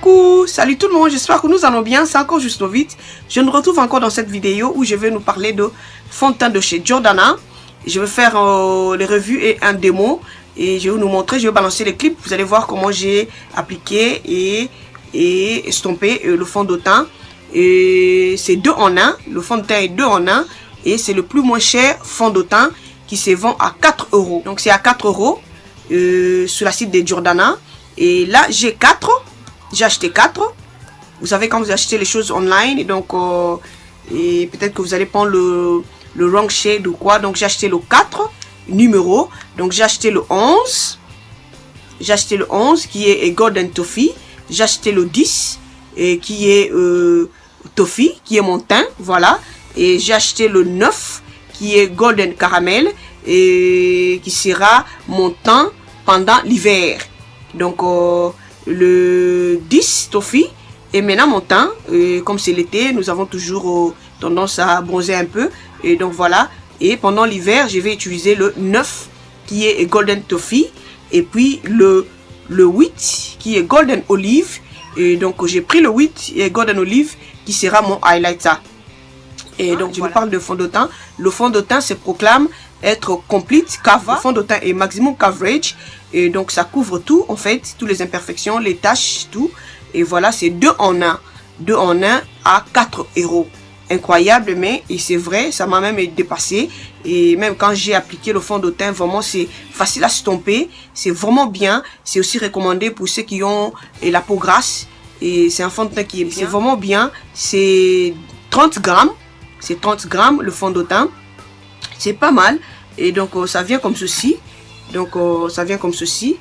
Coucou, salut tout le monde, j'espère que nous allons bien, c'est encore Juste Vite. Je nous retrouve encore dans cette vidéo où je vais nous parler de fond de teint de chez Jordana. Je vais faire les revues et un démo et je vais nous montrer, je vais balancer les clips. Vous allez voir comment j'ai appliqué et estompé le fond de teint. Et c'est 2 en 1, le fond de teint est 2 en 1 et c'est le plus moins cher fond de teint qui se vend à 4 €. Donc c'est à 4 € sur la site de Jordana. Et là j'ai 4. J'ai acheté 4. Vous savez quand vous achetez les choses online et donc et peut-être que vous allez prendre le wrong shade ou quoi. Donc j'ai acheté le 4 numéro. Donc j'ai acheté le 11. J'ai acheté le 11 qui est Golden Toffee. J'ai acheté le 10 et qui est Toffee, qui est mon teint, voilà. Et j'ai acheté le 9 qui est Golden Caramel et qui sera mon teint pendant l'hiver. Donc le 10 Toffee et maintenant mon teint, comme c'est l'été, nous avons toujours tendance à bronzer un peu et donc voilà. Et pendant l'hiver, je vais utiliser le 9 qui est Golden Toffee et puis le 8 qui est Golden Olive. Et donc j'ai pris le 8 et Golden Olive qui sera mon highlighter. Et donc je vous parle de fond de teint. Le fond de teint se proclame être complete cover. Le fond de teint est maximum coverage. Et donc ça couvre tout en fait, toutes les imperfections, les taches, tout. Et voilà, c'est 2 en 1. 2 en 1 à 4 €. Incroyable, mais et c'est vrai, ça m'a même dépassé. Et même quand j'ai appliqué le fond de teint, vraiment c'est facile à estomper. C'est vraiment bien. C'est aussi recommandé pour ceux qui ont la peau grasse. Et c'est un fond de teint qui est bien. C'est vraiment bien. C'est 30 grammes. C'est 30 grammes le fond de teint. C'est pas mal. Et donc ça vient comme ceci. Donc ça vient comme ceci.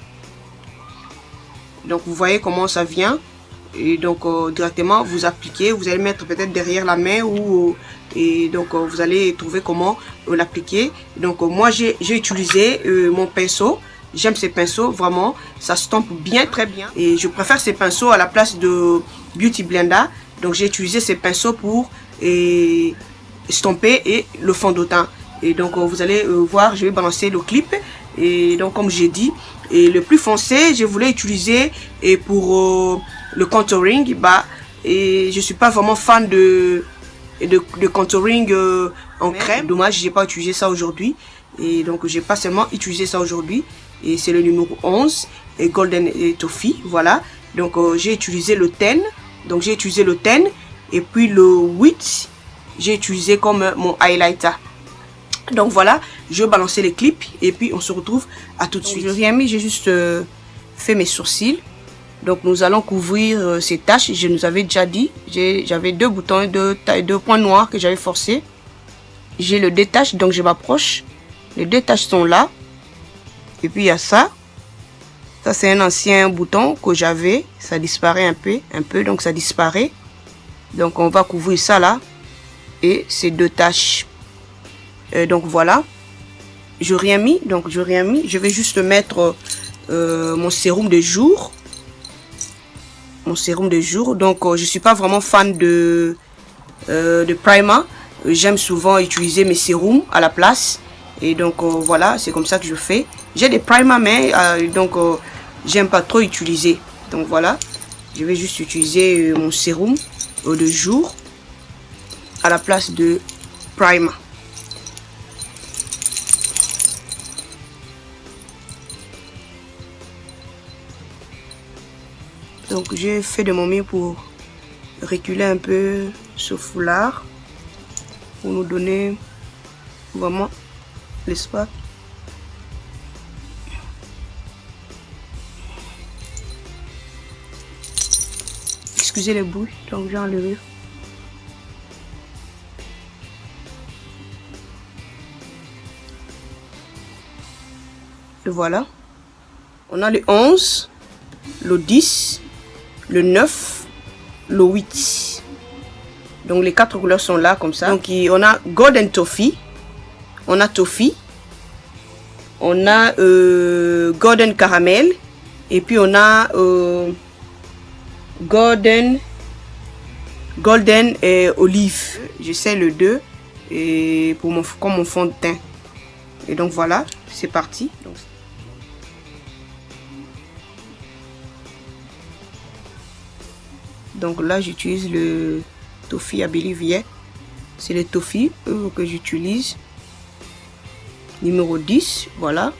Donc vous voyez comment ça vient. Et donc directement vous appliquez, vous allez mettre peut-être derrière la main ou et donc vous allez trouver comment l'appliquer. Donc moi j'ai utilisé mon pinceau. J'aime ces pinceaux, vraiment ça stompe bien, très bien, et je préfère ces pinceaux à la place de Beauty Blender. Donc j'ai utilisé ces pinceaux pour estomper et le fond de teint. Et donc vous allez voir, je vais balancer le clip. Et donc comme j'ai dit, et le plus foncé je voulais utiliser et pour le contouring, et je suis pas vraiment fan de contouring en crème. Dommage, j'ai pas utilisé ça aujourd'hui. Et donc j'ai pas seulement utilisé ça aujourd'hui. Et c'est le numéro 11 et Golden Toffee, voilà. Donc j'ai utilisé le 10. Donc j'ai utilisé le 10 et puis le 8 j'ai utilisé comme mon highlighter. Donc voilà, je vais balancer les clips et puis on se retrouve à tout de suite. Je rien mis, j'ai juste fait mes sourcils. Donc nous allons couvrir ces taches. Je nous avais déjà dit, j'avais 2 boutons, 2 points noirs que j'avais forcés. J'ai le détache, donc je m'approche. Les 2 taches sont là. Et puis il y a ça. Ça c'est un ancien bouton que j'avais. Ça disparaît un peu, donc ça disparaît. Donc on va couvrir ça là. Et ces 2 taches. Donc voilà. Je rien mis, donc je rien mis. Je vais juste mettre mon sérum de jour. Mon sérum de jour. Donc je suis pas vraiment fan de primer. J'aime souvent utiliser mes sérums à la place. Et donc voilà, c'est comme ça que je fais. J'ai des primers mais donc j'aime pas trop utiliser. Donc voilà, je vais juste utiliser mon sérum de jour à la place de primer. Donc j'ai fait de mon mieux pour reculer un peu ce foulard pour nous donner vraiment l'espace. Excusez les bruits, donc j'ai enlevé. Et voilà. On a le 11, le 10, le 9, le 8. Donc les 4 couleurs sont là comme ça. Donc on a Golden Toffee, on a Toffee, on a Golden Caramel et puis on a Golden et Olive. J'essaie le 2 et pour comme mon fond de teint. Et donc voilà, c'est parti. Donc, Donc là, j'utilise le toffee I Believe Yeah. C'est le toffee que j'utilise. Numéro 10, voilà.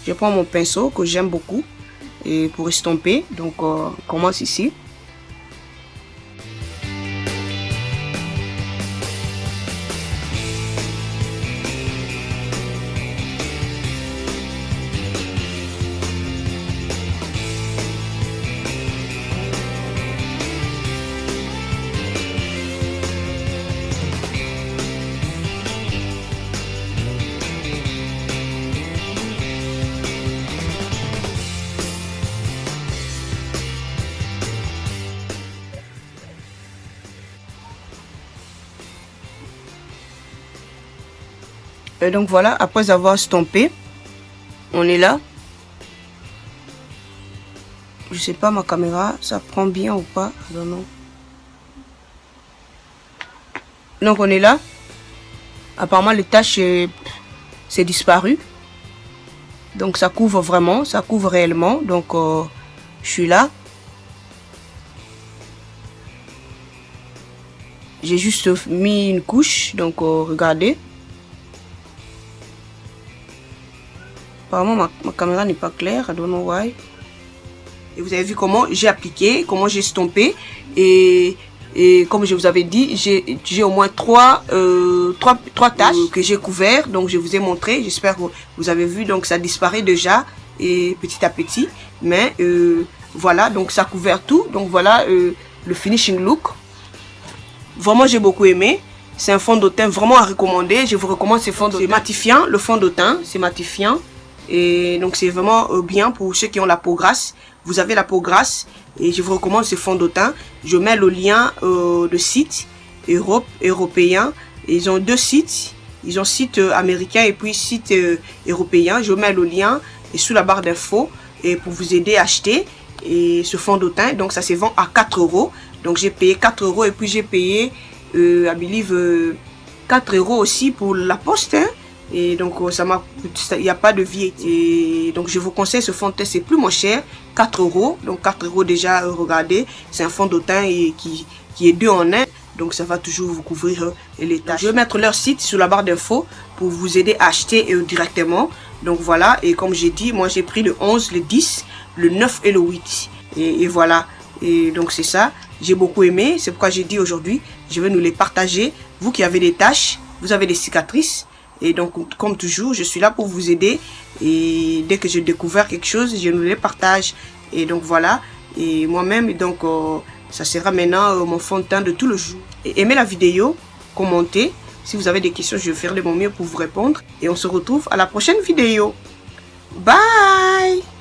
Je prends mon pinceau que j'aime beaucoup et pour estomper. Donc, on commence ici. Et donc voilà, après avoir estompé, on est là. Je sais pas ma caméra, ça prend bien ou pas, I don't know. Donc on est là. Apparemment les taches c'est disparu. Donc ça couvre vraiment, ça couvre réellement. Donc je suis là. J'ai juste mis une couche, donc regardez. Apparemment ma caméra n'est pas claire, I don't know why. Et vous avez vu comment j'ai appliqué, comment j'ai estompé. Et comme je vous avais dit, j'ai au moins trois taches que j'ai couvertes. Donc je vous ai montré, j'espère que vous avez vu. Donc ça disparaît déjà et petit à petit. Mais voilà, donc ça couvert tout. Donc voilà le finishing look. Vraiment j'ai beaucoup aimé. C'est un fond de teint vraiment à recommander. Je vous recommande ce fond de teint. C'est matifiant, le fond de teint, c'est matifiant. Et donc c'est vraiment bien pour ceux qui ont la peau grasse. Vous avez la peau grasse et je vous recommande ce fond de teint. Je mets le lien de site européen. Ils ont deux sites. Ils ont site américain et puis site européen. Je mets le lien sous la barre d'infos et pour vous aider à acheter et ce fond de teint. Donc ça se vend à 4 €. Donc j'ai payé 4 € et puis j'ai payé I believe 4 € aussi pour la poste. Hein. Et donc il n'y a pas de VAT. Et donc je vous conseille ce fond de teint, c'est plus moins cher, 4 €. Donc 4 € déjà, regardez, c'est un fond de teint qui est 2 en 1. Donc ça va toujours vous couvrir les taches. Je vais mettre leur site sur la barre d'infos pour vous aider à acheter directement. Donc voilà, et comme j'ai dit, moi j'ai pris le 11, le 10, le 9 et le 8. Et voilà, et donc c'est ça. J'ai beaucoup aimé, c'est pourquoi j'ai dit aujourd'hui, je vais nous les partager. Vous qui avez des taches, vous avez des cicatrices. Et donc, comme toujours, je suis là pour vous aider. Et dès que j'ai découvert quelque chose, je nous les partage. Et donc, voilà. Et moi-même, donc, ça sera maintenant mon fond de teint de tout le jour. Et aimez la vidéo, commentez. Si vous avez des questions, je vais faire de mon mieux pour vous répondre. Et on se retrouve à la prochaine vidéo. Bye!